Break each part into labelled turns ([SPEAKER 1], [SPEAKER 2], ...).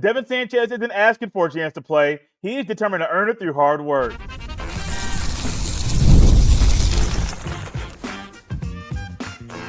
[SPEAKER 1] Devin Sanchez isn't asking for a chance to play. He's determined to earn it through hard work.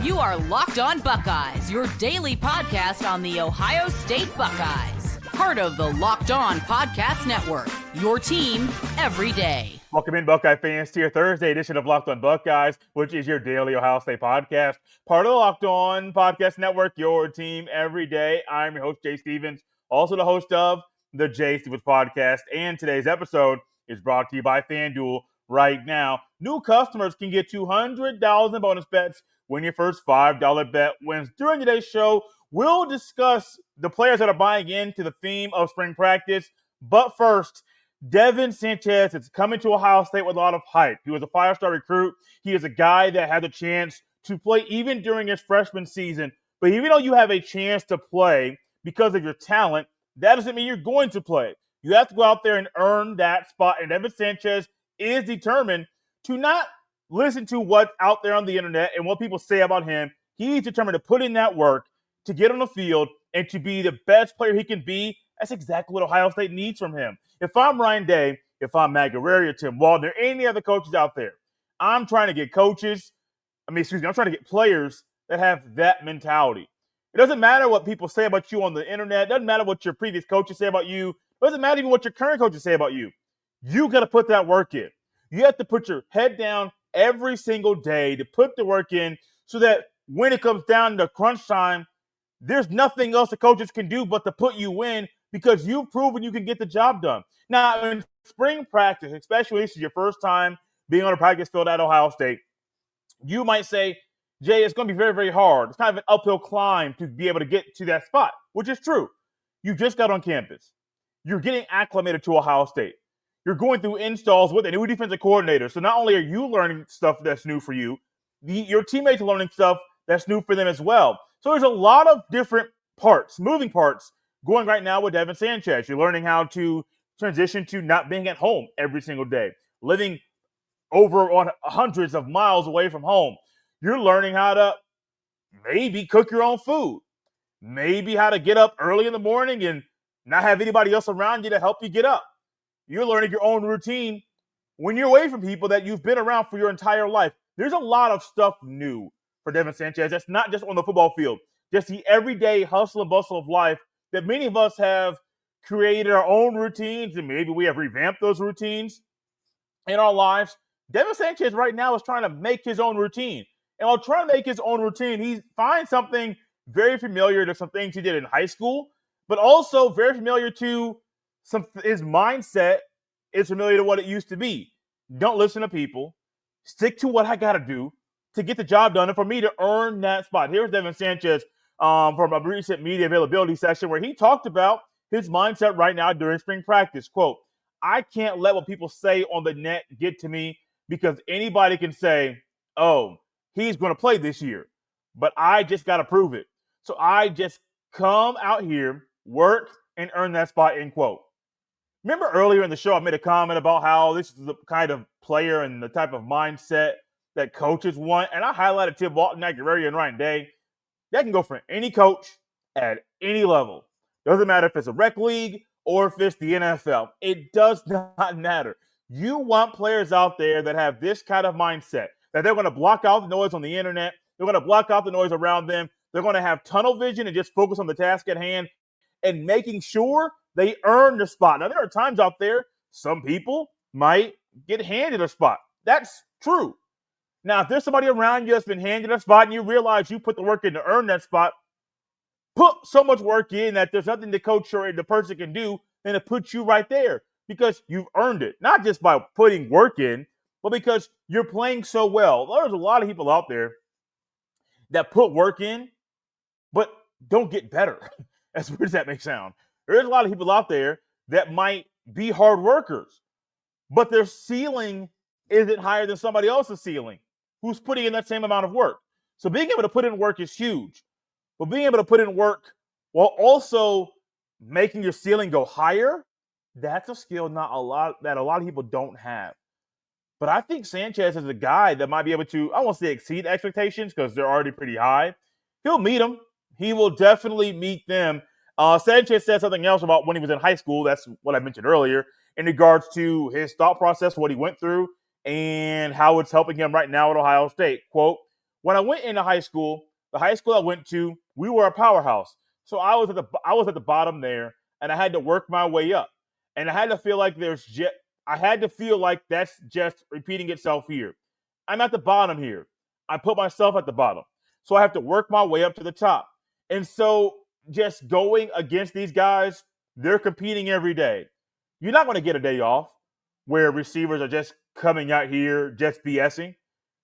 [SPEAKER 2] You are Locked On Buckeyes, your daily podcast on the Ohio State Buckeyes. Part of the Locked On Podcast Network, your team every day.
[SPEAKER 1] Welcome in, Buckeye fans, to your Thursday edition of Locked On Buckeyes, which is your daily Ohio State podcast. Part of the Locked On Podcast Network, your team every day. I'm your host, Jay Stevens, also the host of the Jay Stevens Podcast. And today's episode is brought to you by FanDuel. Right now, new customers can get $200 in bonus bets when your first $5 bet wins. During today's show, we'll discuss the players that are buying into the theme of spring practice. But first, Devin Sanchez is coming to Ohio State with a lot of hype. He was a five-star recruit. He is a guy that had a chance to play even during his freshman season. But even though you have a chance to play because of your talent, that doesn't mean you're going to play. You have to go out there and earn that spot. And Devin Sanchez is determined to not listen to what's out there on the internet and what people say about him. He's determined to put in that work to get on the field and to be the best player he can be. That's exactly what Ohio State needs from him. If I'm Ryan Day, if I'm Matt Guerrero, Tim Walden, or any other coaches out there, I'm trying to get I'm trying to get players that have that mentality. It doesn't matter what people say about you on the internet. It doesn't matter what your previous coaches say about you. It doesn't matter even what your current coaches say about you. You got to put that work in. You have to put your head down every single day to put the work in so that when it comes down to crunch time, there's nothing else the coaches can do but to put you in because you've proven you can get the job done. Now, in spring practice, especially if this is your first time being on a practice field at Ohio State, you might say, Jay, it's going to be very, very hard. It's kind of an uphill climb to be able to get to that spot, which is true. You just got on campus. You're getting acclimated to Ohio State. You're going through installs with a new defensive coordinator. So not only are you learning stuff that's new for you, your teammates are learning stuff that's new for them as well. So there's a lot of different parts, moving parts, going right now with Devin Sanchez. You're learning how to transition to not being at home every single day, living over on hundreds of miles away from home. You're learning how to maybe cook your own food, maybe how to get up early in the morning and not have anybody else around you to help you get up. You're learning your own routine when you're away from people that you've been around for your entire life. There's a lot of stuff new for Devin Sanchez. That's not just on the football field, just the everyday hustle and bustle of life that many of us have created our own routines, and maybe we have revamped those routines in our lives. Devin Sanchez right now is trying to make his own routine. And while trying to make his own routine, he finds something very familiar to some things he did in high school, but also very familiar to his mindset is familiar to what it used to be. Don't listen to people. Stick to what I got to do to get the job done and for me to earn that spot. Here's Devin Sanchez from a recent media availability session where he talked about his mindset right now during spring practice. Quote, I can't let what people say on the net get to me because anybody can say, oh, he's going to play this year, but I just got to prove it. So I just come out here, work, and earn that spot, end quote. Remember earlier in the show, I made a comment about how this is the kind of player and the type of mindset that coaches want. And I highlighted Tim Walton, Matt Guerrero, and Ryan Day. That can go for any coach at any level. Doesn't matter if it's a rec league or if it's the NFL. It does not matter. You want players out there that have this kind of mindset, that they're going to block out the noise on the internet. They're going to block out the noise around them. They're going to have tunnel vision and just focus on the task at hand and making sure they earn the spot. Now, there are times out there, some people might get handed a spot. That's true. Now, if there's somebody around you that's been handed a spot and you realize you put the work in to earn that spot, put so much work in that there's nothing the coach or the person can do than to put you right there because you've earned it. Not just by putting work in, but because you're playing so well. There's a lot of people out there that put work in, but don't get better. As weird as that may sound. There's a lot of people out there that might be hard workers, but their ceiling isn't higher than somebody else's ceiling who's putting in that same amount of work. So being able to put in work is huge. But being able to put in work while also making your ceiling go higher, that's a skill that a lot of people don't have. But I think Sanchez is a guy that might be able to, I won't say exceed expectations because they're already pretty high. He'll meet them. He will definitely meet them. Sanchez said something else about when he was in high school. That's what I mentioned earlier in regards to his thought process, what he went through, and how it's helping him right now at Ohio State. Quote, when I went into high school, the high school I went to, we were a powerhouse. So I was at the bottom there, and I had to work my way up. And I had to feel like that's just repeating itself here. I'm at the bottom here. I put myself at the bottom. So I have to work my way up to the top. And so just going against these guys, they're competing every day. You're not going to get a day off where receivers are just coming out here just BSing.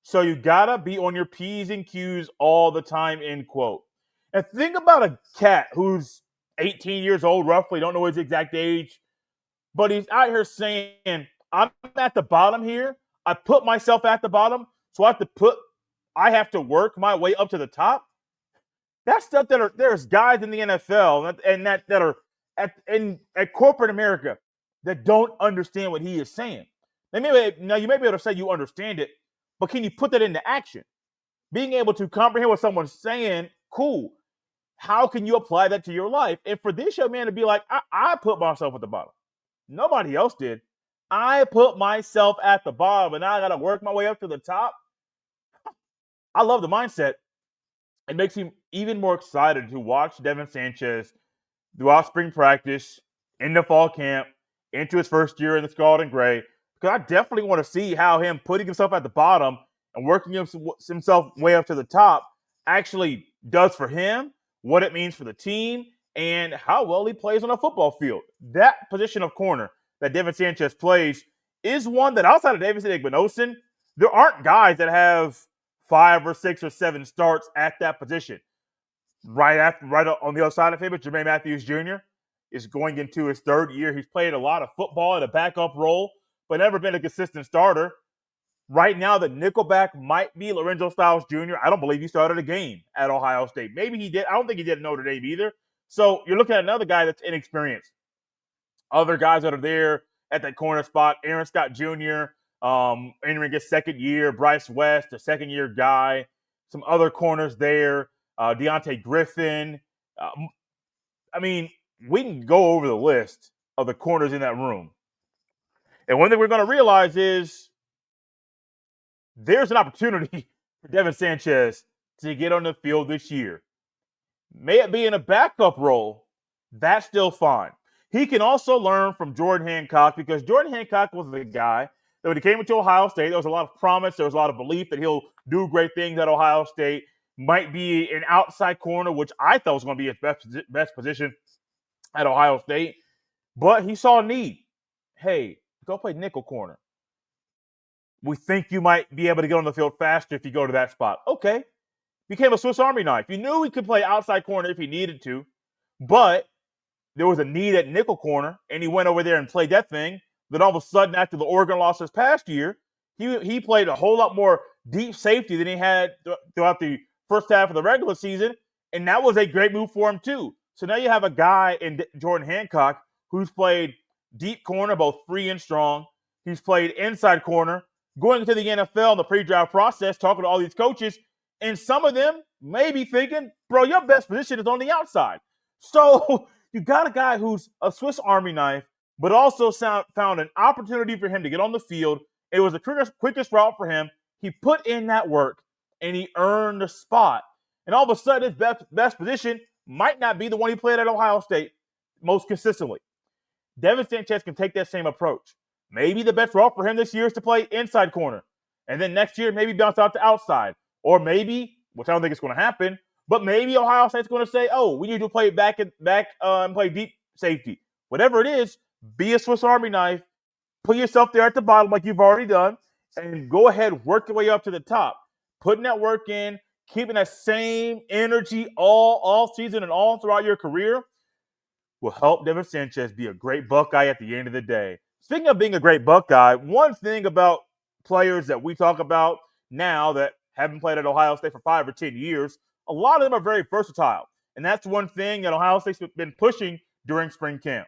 [SPEAKER 1] So you got to be on your P's and Q's all the time, end quote. And think about a cat who's 18 years old, roughly, don't know his exact age, but he's out here saying, I'm at the bottom here. I put myself at the bottom, so I have to work my way up to the top. That's stuff there's guys in the NFL and that are at corporate America that don't understand what he is saying. You may be able to say you understand it, but can you put that into action? Being able to comprehend what someone's saying, cool. How can you apply that to your life? And for this young man to be like, I put myself at the bottom. Nobody else did. I put myself at the bottom, and now I got to work my way up to the top. I love the mindset. It makes me even more excited to watch Devin Sanchez throughout spring practice, in the fall camp, into his first year in the Scarlet and Gray, because I definitely want to see how him putting himself at the bottom and working himself way up to the top actually does for him, what it means for the team, and how well he plays on a football field. That position of corner that Devin Sanchez plays is one that outside of Davidson Igbinosun, there aren't guys that have 5 or 6 or 7 starts at that position. Right on the other side of him, Jermaine Matthews Jr. is going into his 3rd year. He's played a lot of football in a backup role, but never been a consistent starter. Right now, the nickelback might be Lorenzo Styles Jr. I don't believe he started a game at Ohio State. Maybe he did. I don't think he did at Notre Dame either. So you're looking at another guy that's inexperienced. Other guys that are there at that corner spot, Aaron Scott Jr., entering his 2nd year, Bryce West, a 2nd-year guy, some other corners there, Deontay Griffin. We can go over the list of the corners in that room. And one thing we're going to realize is there's an opportunity for Devin Sanchez to get on the field this year. May it be in a backup role, that's still fine. He can also learn from Jordan Hancock, because Jordan Hancock was the guy that when he came into Ohio State, there was a lot of promise, there was a lot of belief that he'll do great things at Ohio State, might be an outside corner, which I thought was going to be his best position at Ohio State. But he saw a need. Hey, go play nickel corner. We think you might be able to get on the field faster if you go to that spot. Okay. Became a Swiss Army knife. You knew he could play outside corner if he needed to, but there was a need at nickel corner, and he went over there and played that thing. Then all of a sudden, after the Oregon loss this past year, he played a whole lot more deep safety than he had throughout the first half of the regular season, and that was a great move for him too. So now you have a guy in Jordan Hancock who's played deep corner, both free and strong. He's played inside corner, going into the NFL in the pre-draft process, talking to all these coaches, and some of them may be thinking, bro, your best position is on the outside. So you got a guy who's a Swiss Army knife, but also found an opportunity for him to get on the field. It was the quickest route for him. He put in that work, and he earned a spot. And all of a sudden, his best position might not be the one he played at Ohio State most consistently. Devin Sanchez can take that same approach. Maybe the best route for him this year is to play inside corner. And then next year, maybe bounce out to outside. Or maybe, which I don't think it's going to happen, but maybe Ohio State's going to say, oh, we need to play back and play deep safety. Whatever it is, be a Swiss Army knife. Put yourself there at the bottom like you've already done, and go ahead, work your way up to the top. Putting that work in, keeping that same energy all season and all throughout your career will help Devin Sanchez be a great Buckeye at the end of the day. Speaking of being a great Buckeye, one thing about players that we talk about now that haven't played at Ohio State for 5 or 10 years, a lot of them are very versatile. And that's one thing that Ohio State's been pushing during spring camp.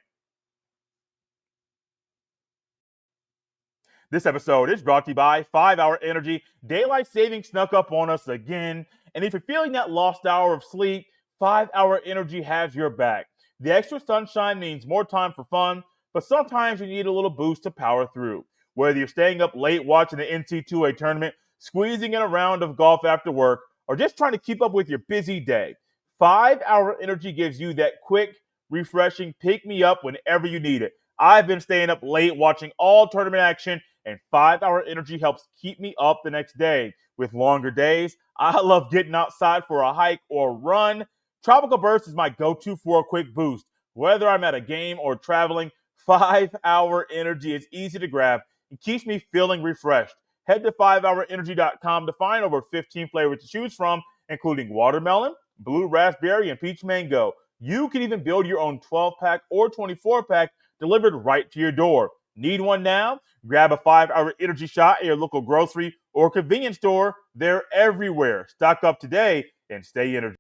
[SPEAKER 1] This episode is brought to you by 5-Hour Energy. Daylight savings snuck up on us again. And if you're feeling that lost hour of sleep, 5-Hour Energy has your back. The extra sunshine means more time for fun, but sometimes you need a little boost to power through. Whether you're staying up late watching the NCAA tournament, squeezing in a round of golf after work, or just trying to keep up with your busy day, 5-Hour Energy gives you that quick, refreshing pick-me-up whenever you need it. I've been staying up late watching all tournament action, and 5-Hour Energy helps keep me up the next day. With longer days, I love getting outside for a hike or run. Tropical Burst is my go-to for a quick boost. Whether I'm at a game or traveling, 5-Hour Energy is easy to grab and keeps me feeling refreshed. Head to 5hourenergy.com to find over 15 flavors to choose from, including watermelon, blue raspberry, and peach mango. You can even build your own 12-pack or 24-pack delivered right to your door. Need one now? Grab a 5-Hour Energy shot at your local grocery or convenience store. They're everywhere. Stock up today and stay energized.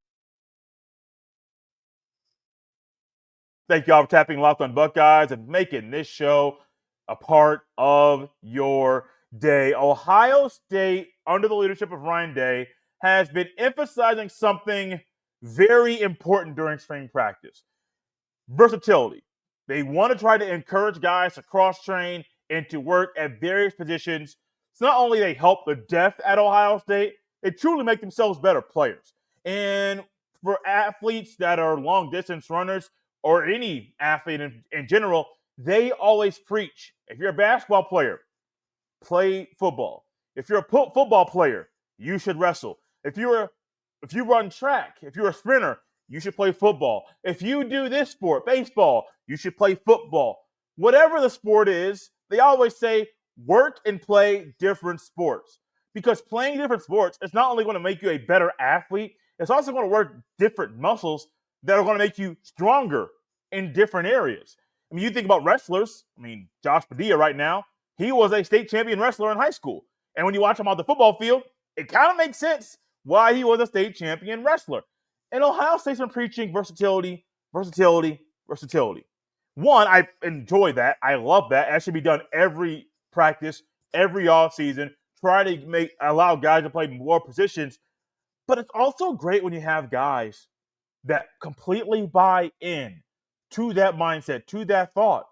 [SPEAKER 1] Thank y'all for tapping Locked on Buckeyes and making this show a part of your day. Ohio State, under the leadership of Ryan Day, has been emphasizing something very important during spring practice: versatility. They want to try to encourage guys to cross-train and to work at various positions. So not only they help the depth at Ohio State, they truly make themselves better players. And for athletes that are long-distance runners or any athlete in general, they always preach, if you're a basketball player, play football. If you're a football player, you should wrestle. If you run track, if you're a sprinter, you should play football. If you do this sport, baseball, you should play football. Whatever the sport is, they always say work and play different sports. Because playing different sports is not only going to make you a better athlete, it's also going to work different muscles that are going to make you stronger in different areas. I mean, you think about wrestlers. I mean, Josh Padilla right now, he was a state champion wrestler in high school. And when you watch him on the football field, it kind of makes sense why he was a state champion wrestler. And Ohio State's been preaching versatility, versatility, versatility. One, I enjoy that. I love that. That should be done every practice, every offseason. Try to allow guys to play more positions. But it's also great when you have guys that completely buy in to that mindset, to that thought,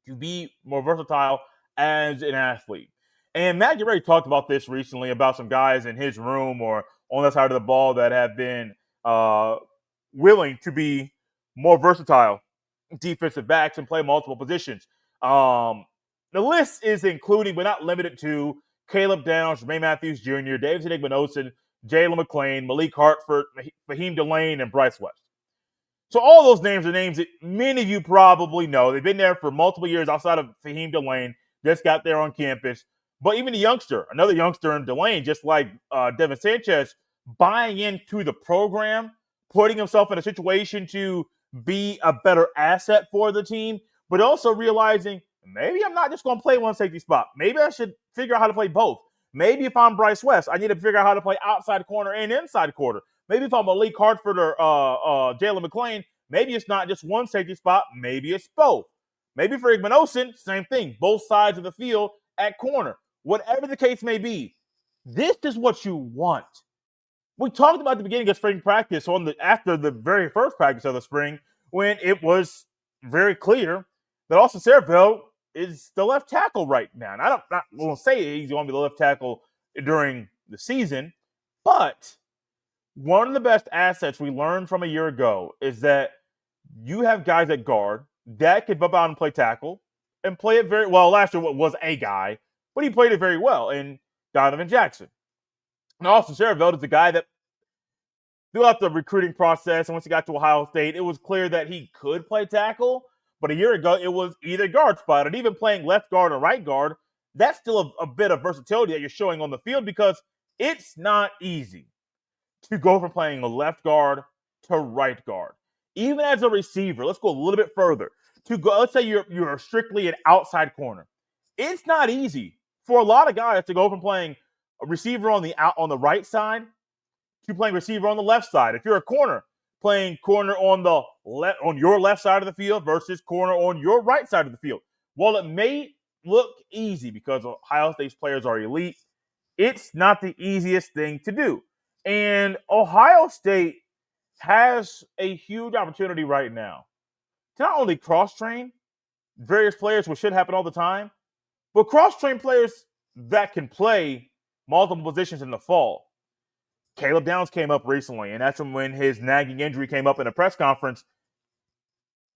[SPEAKER 1] to be more versatile as an athlete. And Matt already talked about this recently, about some guys in his room or on that side of the ball that have been willing to be more versatile defensive backs and play multiple positions. The list is including, but not limited to, Caleb Downs, Jermaine Matthews Jr., David Igbenogson, Jalen McClain, Malik Hartford, Fahim Delane, and Bryce West. So all those names are names that many of you probably know. They've been there for multiple years outside of Fahim Delane, just got there on campus. But even another youngster in Delane, just like Devin Sanchez, buying into the program, putting himself in a situation to be a better asset for the team, but also realizing maybe I'm not just going to play one safety spot. Maybe I should figure out how to play both. Maybe if I'm Bryce West, I need to figure out how to play outside corner and inside corner. Maybe if I'm Malik Hartford or Jalen McClain, maybe it's not just one safety spot. Maybe it's both. Maybe for Igbenogson, same thing. Both sides of the field at corner. Whatever the case may be, this is what you want. We talked about the beginning of spring practice after the very first practice of the spring, when it was very clear that Austin Serafeld is the left tackle right now. And I'm not going to say he's going to be the left tackle during the season, but one of the best assets we learned from a year ago is that you have guys at guard that can bump out and play tackle and play it very well. Last year was a guy, but he played it very well in Donovan Jackson. And Austin Serafeld is the guy that throughout the recruiting process and once he got to Ohio State, it was clear that he could play tackle. But a year ago, it was either guard spot, and even playing left guard or right guard, that's still a bit of versatility that you're showing on the field, because it's not easy to go from playing a left guard to right guard. Even as a receiver, let's go a little bit further. Let's say you're strictly an outside corner. It's not easy for a lot of guys to go from playing a receiver on the right side to playing receiver on the left side. If you're a corner, playing corner on your left side of the field versus corner on your right side of the field. While it may look easy because Ohio State's players are elite, it's not the easiest thing to do. And Ohio State has a huge opportunity right now to not only cross-train various players, which should happen all the time, but cross-train players that can play multiple positions in the fall. Caleb Downs came up recently, and that's when his nagging injury came up in a press conference.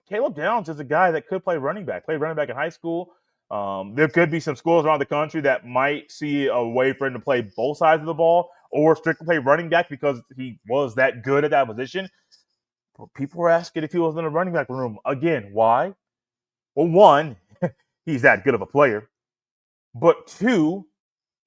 [SPEAKER 1] Caleb Downs is a guy that could play running back, played running back in high school. There could be some schools around the country that might see a way for him to play both sides of the ball or strictly play running back because he was that good at that position. But people were asking if he was in the running back room. Again, why? Well, one, he's that good of a player. But two,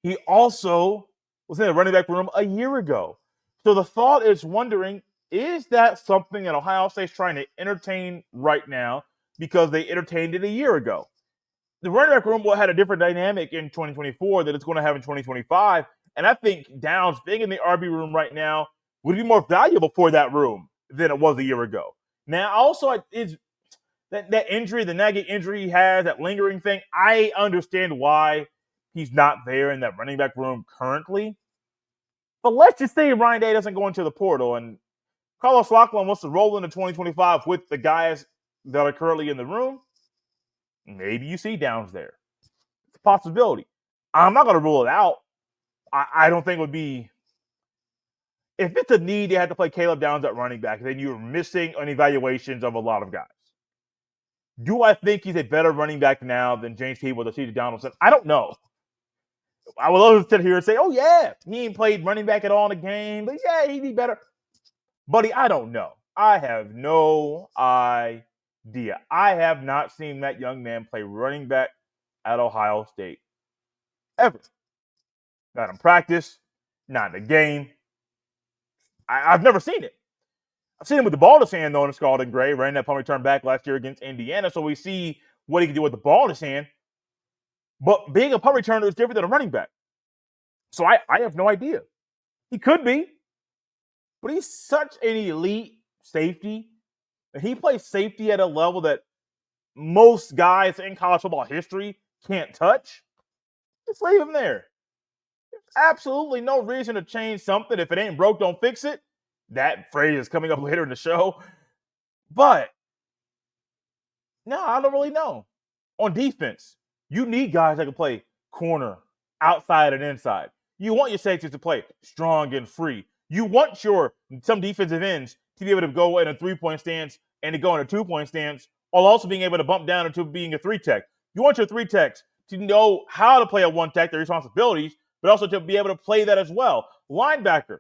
[SPEAKER 1] he also was in the running back room a year ago. So the thought is wondering, is that something that Ohio State's trying to entertain right now because they entertained it a year ago? The running back room had a different dynamic in 2024 that it's going to have in 2025. And I think Downs being in the RB room right now would be more valuable for that room than it was a year ago. Now, also, is that injury, the nagging injury he has, that lingering thing, I understand why he's not there in that running back room currently. But let's just say Ryan Day doesn't go into the portal and Carlos Lachlan wants to roll into 2025 with the guys that are currently in the room. Maybe you see Downs there. It's a possibility. I'm not going to rule it out. I don't think it would be. If it's a need, you have to play Caleb Downs at running back, then you're missing on evaluations of a lot of guys. Do I think he's a better running back now than James Peebles or C.J. Donaldson? I don't know. I would love to sit here and say, oh, yeah, he ain't played running back at all in the game, but yeah, he'd be better. Buddy, I don't know. I have no idea. I have not seen that young man play running back at Ohio State ever. Not in practice, not in the game. I've never seen it. I've seen him with the ball in his hand, though, in Scalding Gray. Ran that punt return back last year against Indiana, so we see what he can do with the ball in his hand. But being a punt returner is different than a running back. So I have no idea. He could be, but he's such an elite safety. And he plays safety at a level that most guys in college football history can't touch. Just leave him there. There's absolutely no reason to change something. If it ain't broke, don't fix it. That phrase is coming up later in the show. But, no, I don't really know. On defense, you need guys that can play corner, outside, and inside. You want your safeties to play strong and free. You want some defensive ends to be able to go in a three-point stance and to go in a two-point stance while also being able to bump down into being a three-tech. You want your three-techs to know how to play a one-tech, their responsibilities, but also to be able to play that as well. Linebacker,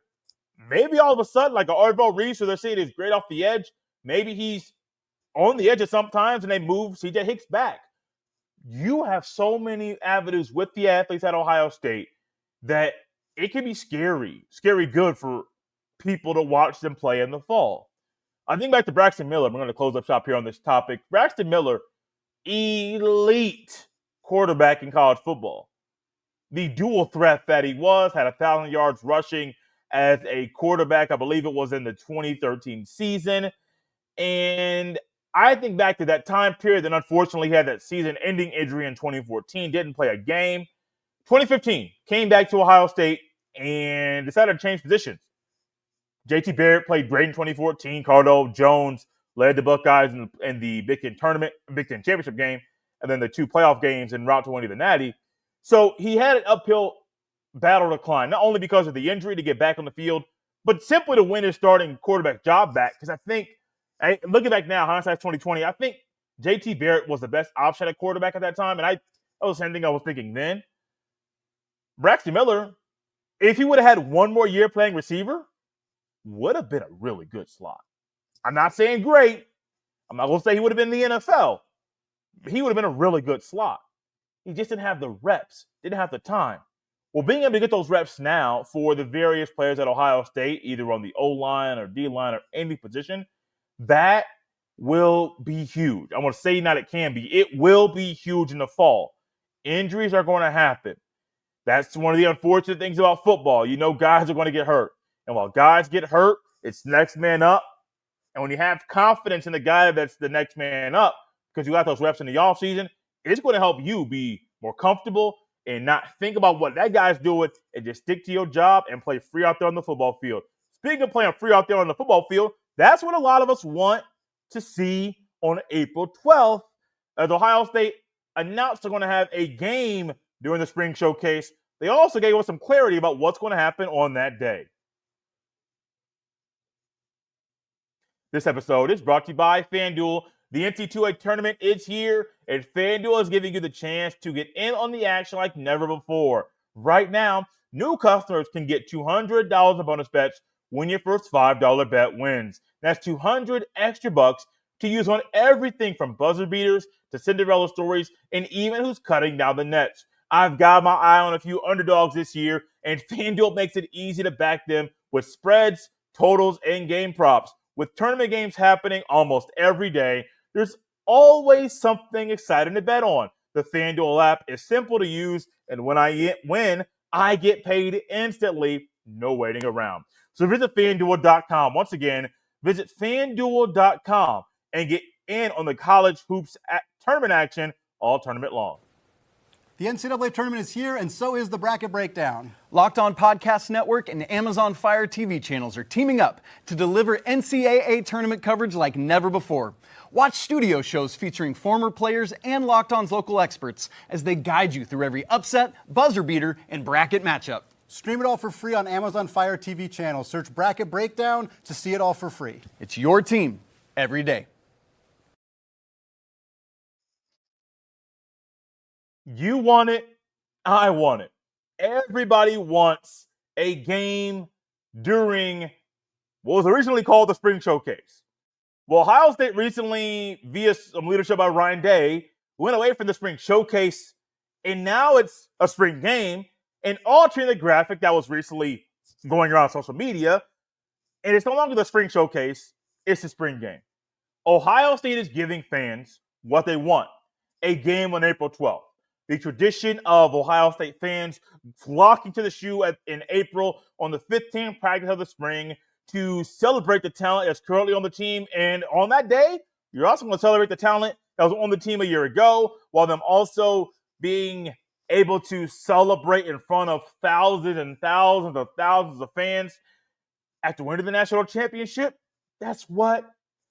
[SPEAKER 1] maybe all of a sudden, like an Arvo Reese, who they're saying is great off the edge, maybe he's on the edge at sometimes and they move C.J. Hicks back. You have so many avenues with the athletes at Ohio State that it can be scary good for people to watch them play in the fall. I think back to Braxton Miller. We're going to close up shop here on this topic. Braxton Miller, elite quarterback in college football. The dual threat that he was, had 1,000 yards rushing as a quarterback. I believe it was in the 2013 season. And I think back to that time period, and unfortunately he had that season-ending injury in 2014, didn't play a game. 2015, came back to Ohio State and decided to change positions. J.T. Barrett played great in 2014. Cardell Jones led the Buckeyes in the Big Ten tournament, Big Ten championship game, and then the two playoff games en route to winning the Natty. So he had an uphill battle to climb, not only because of the injury to get back on the field, but simply to win his starting quarterback job back. Because I think, looking back now, hindsight's 2020, I think J.T. Barrett was the best option at quarterback at that time, and that was the same thing I was thinking then. Braxton Miller, if he would have had one more year playing receiver, would have been a really good slot. I'm not saying great. I'm not going to say he would have been in the NFL. He would have been a really good slot. He just didn't have the reps, didn't have the time. Well, being able to get those reps now for the various players at Ohio State, either on the O-line or D-line or any position, that will be huge. I'm going to say not it can be. It will be huge in the fall. Injuries are going to happen. That's one of the unfortunate things about football. You know guys are going to get hurt. And while guys get hurt, it's next man up. And when you have confidence in the guy that's the next man up, because you got those reps in the offseason, it's going to help you be more comfortable and not think about what that guy's doing and just stick to your job and play free out there on the football field. Speaking of playing free out there on the football field, That's what a lot of us want to see on April 12th, as Ohio State announced they're going to have a game during the spring showcase. They also gave us some clarity about what's going to happen on that day. This episode is brought to you by FanDuel. The NCAA tournament is here, and FanDuel is giving you the chance to get in on the action like never before. Right now, new customers can get $200 in bonus bets when your first $5 bet wins. That's 200 extra bucks to use on everything from buzzer beaters to Cinderella stories and even who's cutting down the nets. I've got my eye on a few underdogs this year, and FanDuel makes it easy to back them with spreads, totals, and game props. With tournament games happening almost every day, there's always something exciting to bet on. The FanDuel app is simple to use, and when I win, I get paid instantly, no waiting around. So visit FanDuel.com. Once again, visit FanDuel.com and get in on the college hoops tournament action all tournament long.
[SPEAKER 3] The NCAA tournament is here, and so is the Bracket Breakdown.
[SPEAKER 4] Locked On Podcast Network and Amazon Fire TV channels are teaming up to deliver NCAA tournament coverage like never before. Watch studio shows featuring former players and Locked On's local experts as they guide you through every upset, buzzer beater, and bracket matchup.
[SPEAKER 3] Stream it all for free on Amazon Fire TV channel. Search Bracket Breakdown to see it all for free.
[SPEAKER 4] It's your team every day.
[SPEAKER 1] You want it, I want it. Everybody wants a game during what was originally called the Spring Showcase. Well, Ohio State recently, via some leadership by Ryan Day, went away from the Spring Showcase, and now it's a spring game, and altering the graphic that was recently going around social media, and it's no longer the Spring Showcase, it's the spring game. Ohio State is giving fans what they want, a game on April 12th. The tradition of Ohio State fans flocking to the shoe in April on the 15th practice of the spring to celebrate the talent that's currently on the team. And on that day, you're also going to celebrate the talent that was on the team a year ago, while them also being able to celebrate in front of thousands and thousands of fans after winning the national championship. That's what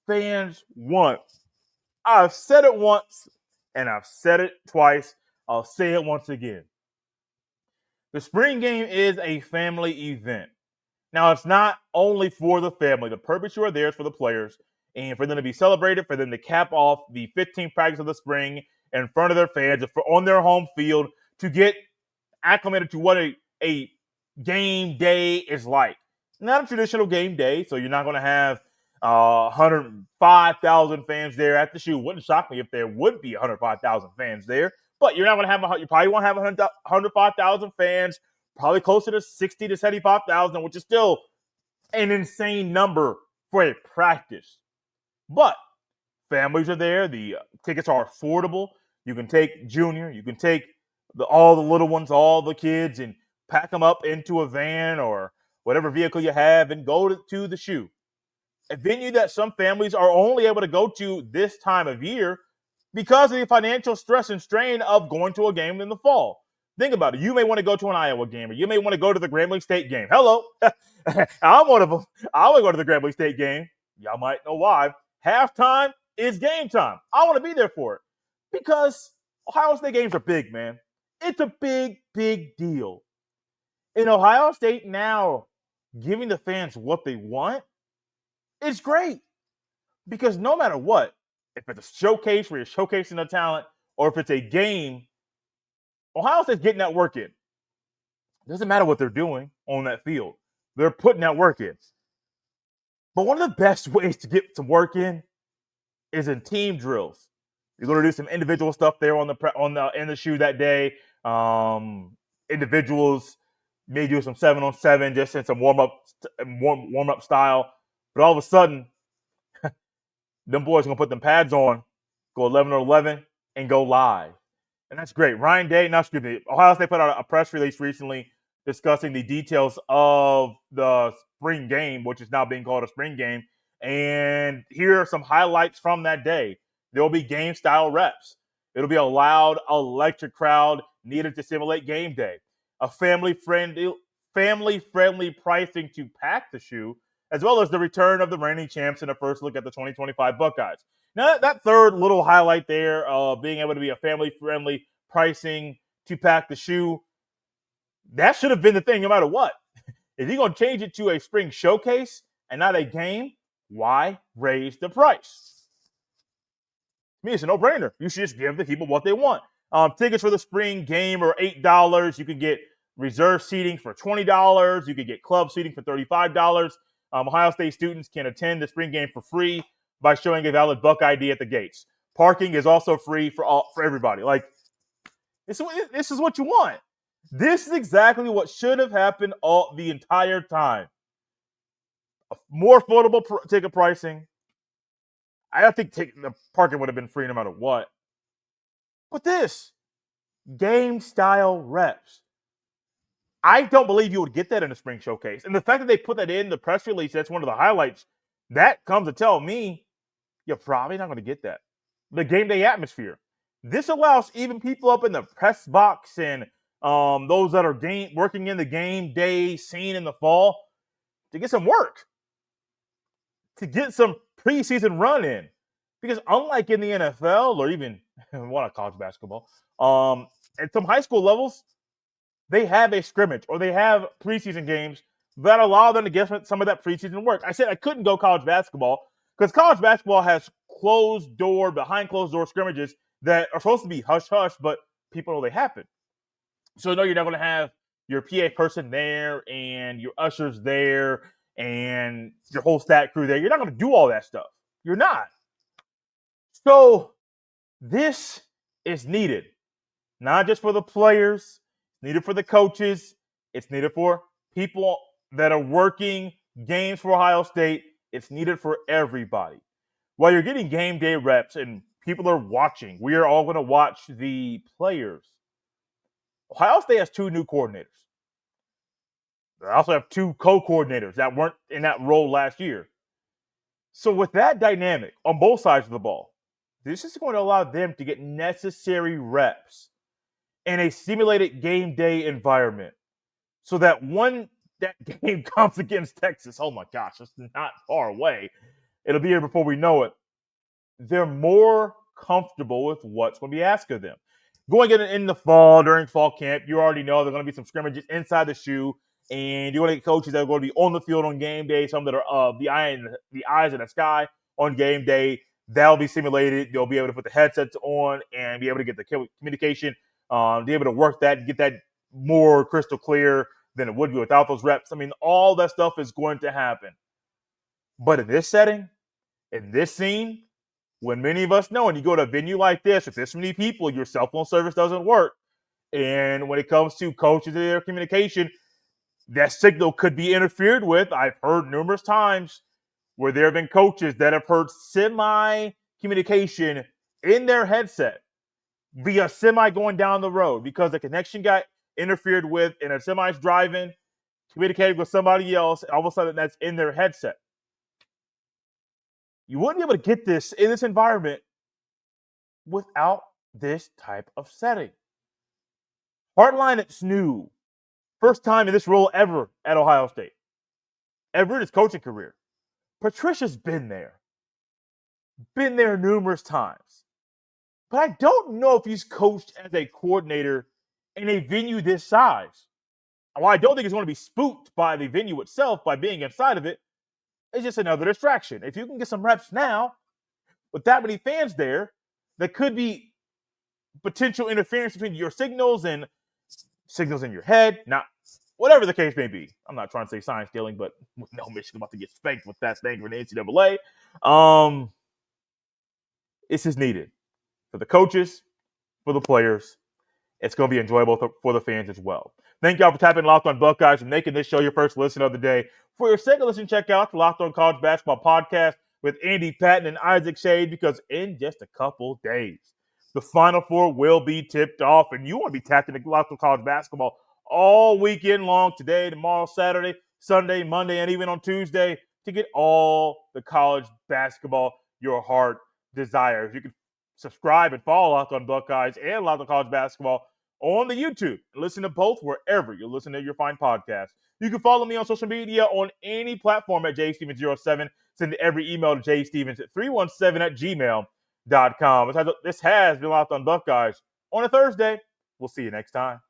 [SPEAKER 1] fans want. I've said it once, and I've said it twice. I'll say it once again. The spring game is a family event. Now, it's not only for the family. The purpose you are there is for the players and for them to be celebrated, for them to cap off the 15th practice of the spring in front of their fans on their home field to get acclimated to what a game day is like. Not a traditional game day, so you're not going to have 105,000 fans there at the shoe. Wouldn't shock me if there would be 105,000 fans there. But you're not going to have, you probably won't have 105,000 fans, probably closer to 60 to 75,000, which is still an insane number for a practice. But families are there. The tickets are affordable. You can take Junior. You can take all the little ones, all the kids, and pack them up into a van or whatever vehicle you have and go to the shoe. A venue that some families are only able to go to this time of year because of the financial stress and strain of going to a game in the fall. Think about it. You may want to go to an Iowa game, or you may want to go to the Grambling State game. Hello. I'm one of them. I want to go to the Grambling State game. Y'all might know why. Halftime is game time. I want to be there for it because Ohio State games are big, man. It's a big, big deal. In Ohio State now giving the fans what they want, it's great because no matter what, if it's a showcase where you're showcasing the talent, or if it's a game, Ohio State's getting that work in. It doesn't matter what they're doing on that field. They're putting that work in. But one of the best ways to get some work in is in team drills. You're going to do some individual stuff there in the shoe that day. Individuals may do some 7-on-7 just in some warm-up style. But all of a sudden, them boys are going to put them pads on, go 11-on-11, and go live. And that's great. Ohio State put out a press release recently discussing the details of the spring game, which is now being called a spring game. And here are some highlights from that day. There will be game-style reps. It'll be a loud, electric crowd needed to simulate game day. A family-friendly pricing to pack the shoe, as well as the return of the reigning champs and a first look at the 2025 Buckeyes. Now, that third little highlight there of being able to be a family-friendly pricing to pack the shoe, that should have been the thing no matter what. If you're going to change it to a spring showcase and not a game, why raise the price? To me, it's a no-brainer. You should just give the people what they want. Tickets for the spring game are $8. You can get reserve seating for $20. You can get club seating for $35. Ohio State students can attend the spring game for free by showing a valid Buckeye ID at the gates. Parking is also free for everybody. Like, this is what you want. This is exactly what should have happened the entire time. More affordable ticket pricing. I don't think the parking would have been free no matter what. But this, game-style reps. I don't believe you would get that in a spring showcase. And the fact that they put that in the press release, that's one of the highlights, that comes to tell me you're probably not going to get that. The game day atmosphere. This allows even people up in the press box and those that are working in the game day scene in the fall to get some work, to get some preseason run in. Because unlike in the NFL or even college basketball, at some high school levels, they have a scrimmage or they have preseason games that allow them to get some of that preseason work. I said I couldn't go college basketball because college basketball has behind closed door scrimmages that are supposed to be hush-hush, but people know they happen. So no, you're not going to have your PA person there and your ushers there and your whole stat crew there. You're not going to do all that stuff. You're not. So this is needed, not just for the players, needed for the coaches. It's needed for people that are working games for Ohio State. It's needed for everybody. While you're getting game day reps and people are watching, we are all going to watch the players. Ohio State has 2 new coordinators. They also have 2 co-coordinators that weren't in that role last year. So with that dynamic on both sides of the ball, this is going to allow them to get necessary reps in a simulated game day environment so that when that game comes against Texas, oh my gosh, it's not far away. It'll be here before we know it. They're more comfortable with what's going to be asked of them. Going in the fall, during fall camp, you already know there are going to be some scrimmages inside the shoe, and you're going to get coaches that are going to be on the field on game day, some that are the eyes in the sky on game day. That'll be simulated. They'll be able to put the headsets on and be able to get the communication, be able to work that and get that more crystal clear than it would be without those reps. I mean, all that stuff is going to happen. But in this setting, in this scene, when many of us know, and you go to a venue like this, with this many people, your cell phone service doesn't work. And when it comes to coaches and their communication, that signal could be interfered with. I've heard numerous times where there have been coaches that have heard semi-communication in their headset via semi going down the road because the connection got interfered with and a semi's driving, communicating with somebody else, and all of a sudden that's in their headset. You wouldn't be able to get this in this environment without this type of setting. Hartline, it's new. First time in this role ever at Ohio State. Ever in his coaching career. Patricia's been there. Been there numerous times. But I don't know if he's coached as a coordinator in a venue this size. While I don't think he's going to be spooked by the venue itself by being inside of it, it's just another distraction. If you can get some reps now, with that many fans there, there could be potential interference between your signals and signals in your head. Not whatever the case may be. I'm not trying to say sign stealing, but no, Michigan about to get spanked with that thing for the NCAA. This is needed for the coaches, for the players. It's going to be enjoyable for the fans as well. Thank y'all for tapping Locked On Buckeyes and making this show your first listen of the day. For your second listen, check out the Locked On College Basketball Podcast with Andy Patton and Isaac Shade, because in just a couple days, the Final Four will be tipped off, and you want to be tapped into Locked On College Basketball all weekend long, today, tomorrow, Saturday, Sunday, Monday, and even on Tuesday, to get all the college basketball your heart desires. You can subscribe and follow Locked On Buckeyes and Locked On College Basketball on the YouTube. Listen to both wherever you listen to your fine podcasts. You can follow me on social media on any platform at jstevens07. Send every email to jstevens317@gmail.com. This has been Locked on Buckeyes on a Thursday. We'll see you next time.